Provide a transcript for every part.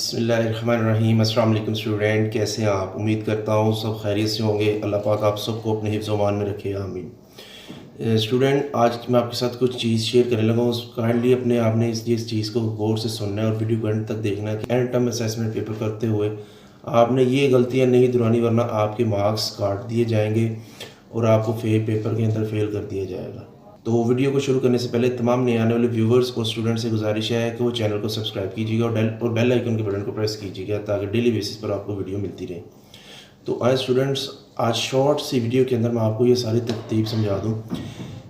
बिस्मिल्लाहिर्रहमानिर्रहीम। अस्सलाम वालेकुम स्टूडेंट, कैसे हैं आप? उम्मीद करता हूँ सब खैरियत से होंगे। अल्लाह पाक आप सबको अपने हिफ्ज़ व अमान में रखे, आमीन। स्टूडेंट, आज मैं आपके साथ कुछ चीज़ शेयर करने लगा हूँ। काइंडली अपने आपने इस चीज़ को गौर से सुनना है और वीडियो को एंड तक देखना है कि एंड टर्म असेसमेंट पेपर करते हुए आपने ये गलतियाँ नहीं दोहरानी, वरना आपके मार्क्स काट दिए जाएंगे और आपको पेपर के अंदर फेल कर दिया जाएगा। तो वीडियो को शुरू करने से पहले तमाम नए आने वाले व्यूवर्स और स्टूडेंट से गुजारिश है कि वो चैनल को सब्सक्राइब कीजिएगा और बेल आइकन के बटन को प्रेस कीजिएगा ताकि डेली बेसिस पर आपको वीडियो मिलती रहे। तो आए स्टूडेंट्स, आज शॉर्ट सी वीडियो के अंदर मैं आपको ये सारी तरतीब समझा दूँ।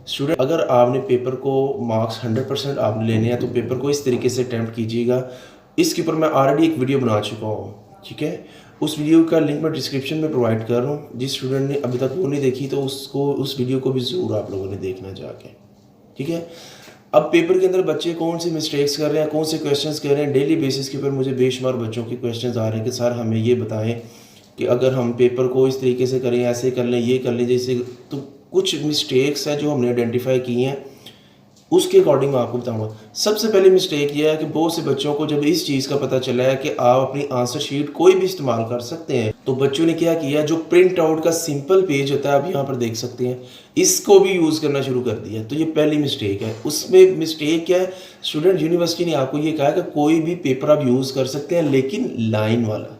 स्टूडेंट, अगर आपने पेपर को मार्क्स 100% आपने लेने हैं तो पेपर को इस तरीके से अटैम्प्ट कीजिएगा। इसके ऊपर मैं ऑलरेडी एक वीडियो बना चुका हूँ, ठीक है। उस वीडियो का लिंक मैं डिस्क्रिप्शन में प्रोवाइड कर रहा हूँ। जिस स्टूडेंट ने अभी तक वो नहीं देखी तो उस वीडियो को भी ज़रूर आप लोगों ने देखना जाके, ठीक है। अब पेपर के अंदर बच्चे कौन सी मिस्टेक्स कर रहे हैं, कौन से क्वेश्चंस कर रहे हैं, डेली बेसिस के ऊपर मुझे बेशुमार बच्चों के क्वेश्चंस आ रहे हैं कि सर हमें ये बताएं कि अगर हम पेपर को इस तरीके से करें, ऐसे कर लें, ये कर लें जैसे। तो कुछ मिस्टेक्स हैं जो हमने आइडेंटिफाई की हैं, उसके अकॉर्डिंग मैं आपको बताऊंगा। सबसे पहली मिस्टेक ये है कि बहुत से बच्चों को जब इस चीज़ का पता चला है कि आप अपनी आंसर शीट कोई भी इस्तेमाल कर सकते हैं, तो बच्चों ने क्या किया, जो प्रिंट आउट का सिंपल पेज होता है आप यहाँ पर देख सकते हैं, इसको भी यूज़ करना शुरू कर दिया। तो ये पहली मिस्टेक है। उसमें मिस्टेक क्या है, स्टूडेंट यूनिवर्सिटी ने आपको ये कहा कि कोई भी पेपर आप यूज़ कर सकते हैं लेकिन लाइन वाला,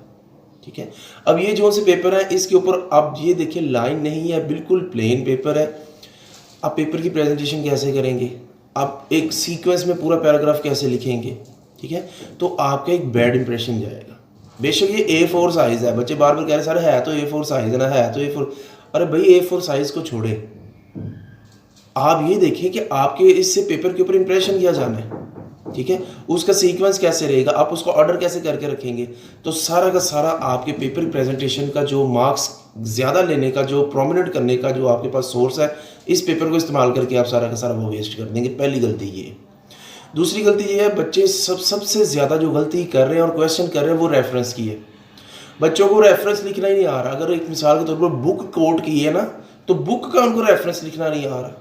ठीक है। अब ये जो से पेपर है इसके ऊपर आप ये देखिए लाइन नहीं है, बिल्कुल प्लेन पेपर है। आप पेपर की प्रेजेंटेशन कैसे करेंगे, आप एक सीक्वेंस में पूरा पैराग्राफ कैसे लिखेंगे, ठीक है। तो आपका एक बैड इंप्रेशन जाएगा। बेशक ये A4 साइज़ है, बच्चे बार बार कह रहे सर है तो A4 साइज़ है ना, है तो A4। अरे भाई A4 साइज़ को छोड़े, आप ये देखें कि आपके इससे पेपर के ऊपर इंप्रेशन क्या जाना है, ठीक है। उसका सीक्वेंस कैसे रहेगा, आप उसको ऑर्डर कैसे करके रखेंगे। तो सारा का सारा आपके पेपर प्रेजेंटेशन का जो मार्क्स ज़्यादा लेने का, जो प्रोमिनेंट करने का जो आपके पास सोर्स है, इस पेपर को इस्तेमाल करके आप सारा का सारा वो वेस्ट कर देंगे। पहली गलती ये। दूसरी गलती ये है, बच्चे सबसे ज़्यादा जो गलती कर रहे हैं और क्वेश्चन कर रहे हैं वो रेफरेंस की है। बच्चों को रेफरेंस लिखना ही नहीं आ रहा। अगर एक मिसाल के तौर पर बुक कोट की है ना, तो बुक का उनको रेफरेंस लिखना नहीं आ रहा,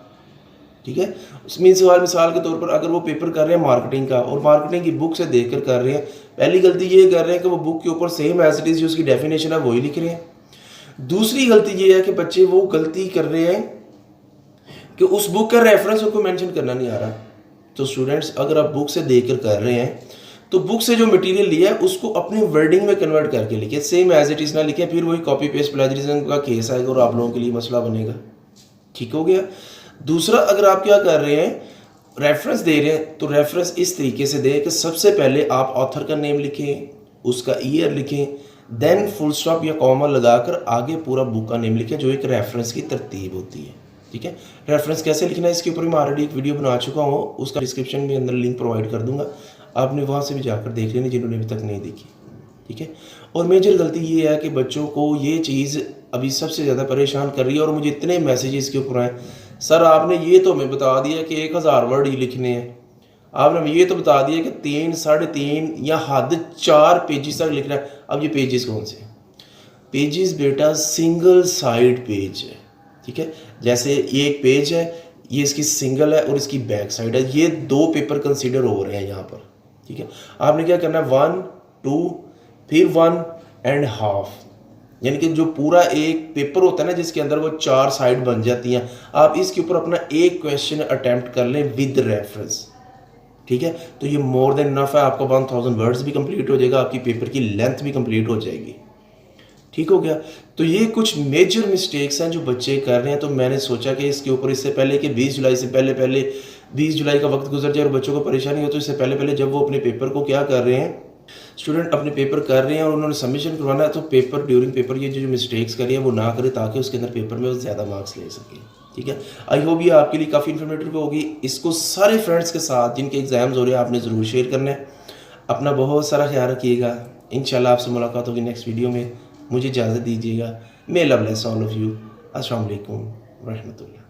ठीक है। उसमें मिसाल के तौर पर अगर वो पेपर कर रहे हैं मार्केटिंग का और मार्केटिंग की बुक से देखकर कर रहे हैं, पहली गलती ये कर रहे हैं कि वो बुक के ऊपर सेम एज इट इज़ जो उसकी डेफिनेशन है वही लिख रहे हैं। दूसरी गलती ये है कि बच्चे वो गलती कर रहे हैं कि उस बुक का रेफरेंस उनको मेंशन करना नहीं आ रहा। तो स्टूडेंट्स, अगर आप बुक से देखकर कर रहे हैं तो बुक से जो मटेरियल लिया है उसको अपने वर्डिंग में कन्वर्ट करके लिखिए, सेम एज इट इज़ ना लिखिए, फिर वही कॉपी पेस्ट प्लेजरिज्म का केस आएगा और आप लोगों के लिए मसला बनेगा, ठीक हो गया। दूसरा, अगर आप क्या कर रहे हैं, रेफरेंस दे रहे हैं तो रेफरेंस इस तरीके से दें कि सबसे पहले आप ऑथर का नेम लिखें, उसका ईयर लिखें, देन फुल स्टॉप या कॉमा लगाकर आगे पूरा बुक का नेम लिखें, जो एक रेफरेंस की तरतीब होती है, ठीक है। रेफरेंस कैसे लिखना है इसके ऊपर मैं ऑलरेडी एक वीडियो बना चुका हूँ, उसका डिस्क्रिप्शन में अंदर लिंक प्रोवाइड कर दूंगा, आपने वहाँ से भी जाकर देख लेनी जिन्होंने अभी तक नहीं देखी, ठीक है। और मेजर गलती ये है कि बच्चों को ये चीज़ अभी सबसे ज़्यादा परेशान कर रही है और मुझे इतने मैसेजेस के ऊपर आए, सर आपने ये तो हमें बता दिया कि 1000 वर्ड ही लिखने हैं, आपने हमें ये तो बता दिया कि 3, 3.5 या हद 4 पेजेस तक लिखना है। अब ये पेजेस कौन से पेजेस बेटा, सिंगल साइड पेज है, ठीक है। जैसे ये एक पेज है, ये इसकी सिंगल है और इसकी बैक साइड है, ये 2 पेपर कंसीडर हो रहे हैं यहाँ पर, ठीक है। आपने क्या करना है, 1, 2 फिर 1.5, यानी कि जो पूरा एक पेपर होता है ना जिसके अंदर वो 4 साइड बन जाती हैं, आप इसके ऊपर अपना एक क्वेश्चन अटेम्प्ट कर लें विद रेफरेंस, ठीक है। तो ये मोर देन इनफ है, आपका 1000 वर्ड्स भी कंप्लीट हो जाएगा, आपकी पेपर की लेंथ भी कंप्लीट हो जाएगी, ठीक हो गया। तो ये कुछ मेजर मिस्टेक्स हैं जो बच्चे कर रहे हैं। तो मैंने सोचा कि इसके ऊपर इससे पहले कि 20 जुलाई से पहले 20 जुलाई का वक्त गुजर जाए और बच्चों को परेशानी हो, तो इससे पहले जब वो अपने पेपर को क्या कर रहे हैं, स्टूडेंट अपने पेपर कर रहे हैं और उन्होंने सबमिशन करवाना है, तो पेपर ड्यूरिंग पेपर ये जो मिस्टेक्स करी है वो ना करें ताकि उसके अंदर पेपर में वो ज़्यादा मार्क्स ले सकें, ठीक है। आई होप ये आपके लिए काफ़ी इन्फॉर्मेटिव होगी। इसको सारे फ्रेंड्स के साथ जिनके एग्जाम्स हो रहे हैं आपने ज़रूर शेयर करना है। अपना बहुत सारा ख्याल रखिएगा। इंशाल्लाह आपसे मुलाकात होगी नेक्स्ट वीडियो में। मुझे इजाज़त दीजिएगा। मे love bless all of you. अस्सलाम वालेकुम व रहमतुल्लाह।